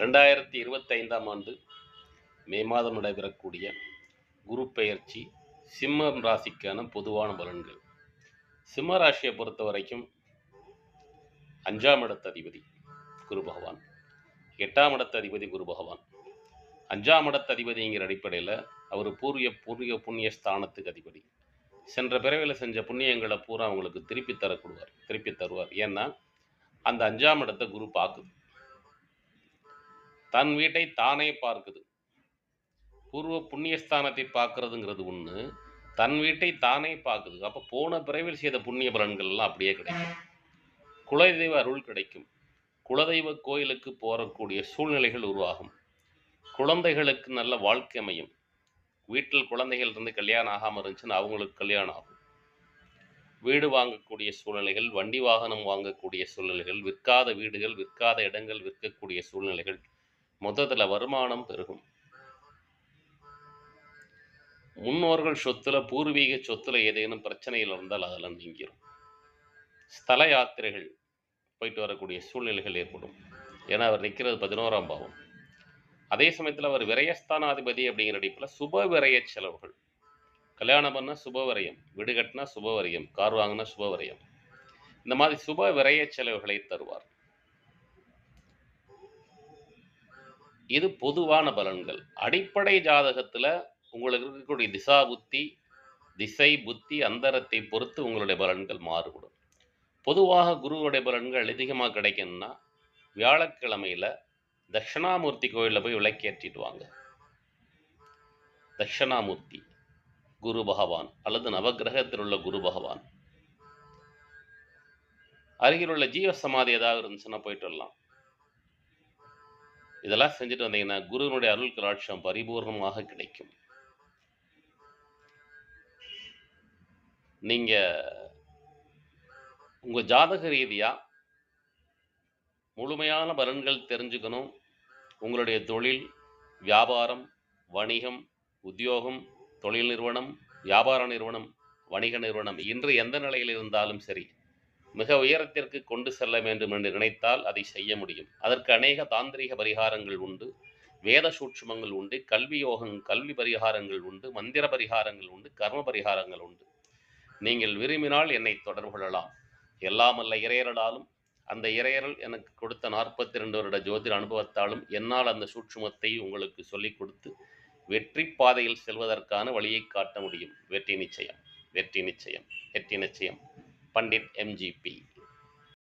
2025ஆம் ஆண்டு மே மாதம் நடைபெறக்கூடிய குரு பெயர்ச்சி சிம்மம் ராசிக்கான பொதுவான பலன்கள். சிம்ம ராசியை பொறுத்த வரைக்கும் 5ஆம் இடத்து அதிபதி குரு பகவான், 8ஆம் இடத்து அதிபதி குரு பகவான். 5ஆம் இடத்து அதிபதிங்கிற அடிப்படையில் அவர் பூர்வீக புண்ணிய ஸ்தானத்துக்கு அதிபதி. சென்ற பிறவியில் செஞ்ச புண்ணியங்களை பூரா அவங்களுக்கு திருப்பி தருவார். ஏன்னா அந்த 5ஆம் இடத்தை குரு பார்க்குது, தன் வீட்டை தானே பார்க்குது. பூர்வ புண்ணியஸ்தானத்தை பார்க்கறதுங்கிறது ஒன்று, தன் வீட்டை தானே பார்க்குது. அப்போ போன பிறவில் செய்த புண்ணிய பலன்கள்லாம் அப்படியே கிடைக்கும். குலதெய்வ அருள் கிடைக்கும். குலதெய்வ கோயிலுக்கு போகக்கூடிய சூழ்நிலைகள் உருவாகும். குழந்தைகளுக்கு நல்ல வாழ்க்கை அமையும். வீட்டில் குழந்தைகள் இருந்து கல்யாணம் ஆகாமல் இருந்துச்சுன்னா அவங்களுக்கு கல்யாணம் ஆகும். வீடு வாங்கக்கூடிய சூழ்நிலைகள், வண்டி வாகனம் வாங்கக்கூடிய சூழ்நிலைகள், விற்காத வீடுகள், விற்காத இடங்கள் விற்கக்கூடிய சூழ்நிலைகள், மொத்தத்தில் வருமானம் பெருகும். முன்னோர்கள் சொத்துல, பூர்வீக சொத்துல ஏதேனும் பிரச்சனைகள் இருந்தால் அதெல்லாம் நீங்கிடும். ஸ்தல யாத்திரைகள் போயிட்டு வரக்கூடிய சூழ்நிலைகள் ஏற்படும். ஏன்னா அவர் நிற்கிறது 11ஆம் பாவம். அதே சமயத்தில் அவர் விரயஸ்தானாதிபதி அப்படிங்கிற அடிப்பில் சுப விரய செலவுகள். கல்யாணம் பண்ண சுப விரயம், வீடு கட்டினா சுப விரயம், கார் வாங்கினா சுப விரயம், இந்த மாதிரி சுப விரய செலவுகளை தருவார். இது பொதுவான பலன்கள். அடிப்படை ஜாதகத்துல உங்களுக்கு இருக்கக்கூடிய திசை புத்தி அந்தரத்தை பொறுத்து உங்களுடைய பலன்கள் மாறுபடும். பொதுவாக குருவுடைய பலன்கள் அதிகமாக கிடைக்கணும்னா வியாழக்கிழமையில தட்சிணாமூர்த்தி கோயிலில் போய் விளக்கேற்றிட்டு வாங்க. தட்சிணாமூர்த்தி குரு பகவான் அல்லது நவகிரகத்தில் உள்ள குரு பகவான், அருகில் உள்ள ஜீவ சமாதி ஏதாவது இருந்துச்சுன்னா போயிட்டு வரலாம். இதெல்லாம் செஞ்சுட்டு வந்தீங்கன்னா குருவினுடைய அருள் கடாட்சம் பரிபூர்ணமாக கிடைக்கும். நீங்க உங்க ஜாதக ரீதியா முழுமையான பலன்கள் தெரிஞ்சுக்கணும். உங்களுடைய தொழில், வியாபாரம், வணிகம், உத்தியோகம், தொழில் நிறுவனம், வியாபார நிறுவனம், வணிக நிறுவனம் இன்று எந்த நிலையில் இருந்தாலும் சரி, மிக உயரத்திற்கு கொண்டு செல்ல வேண்டும் என்று நினைத்தால் அதை செய்ய முடியும். அதற்கு அநேக தாந்திரிக பரிகாரங்கள் உண்டு, வேத சூட்சுமங்கள் உண்டு, கல்வி பரிகாரங்கள் உண்டு, மந்திர பரிகாரங்கள் உண்டு, கர்ம பரிகாரங்கள் உண்டு. நீங்கள் விரும்பினால் என்னை தொடர்பு கொள்ளலாம். எல்லாமல்ல இறையரலாலும் அந்த இறையரல் எனக்கு கொடுத்த 42 வருட ஜோதிட அனுபவத்தாலும் என்னால் அந்த சூட்சுமத்தை உங்களுக்கு சொல்லிக் கொடுத்து வெற்றி பாதையில் செல்வதற்கான வழியை காட்ட முடியும். வெற்றி நிச்சயம், வெற்றி நிச்சயம், வெற்றி நிச்சயம். பண்டிட் MGP.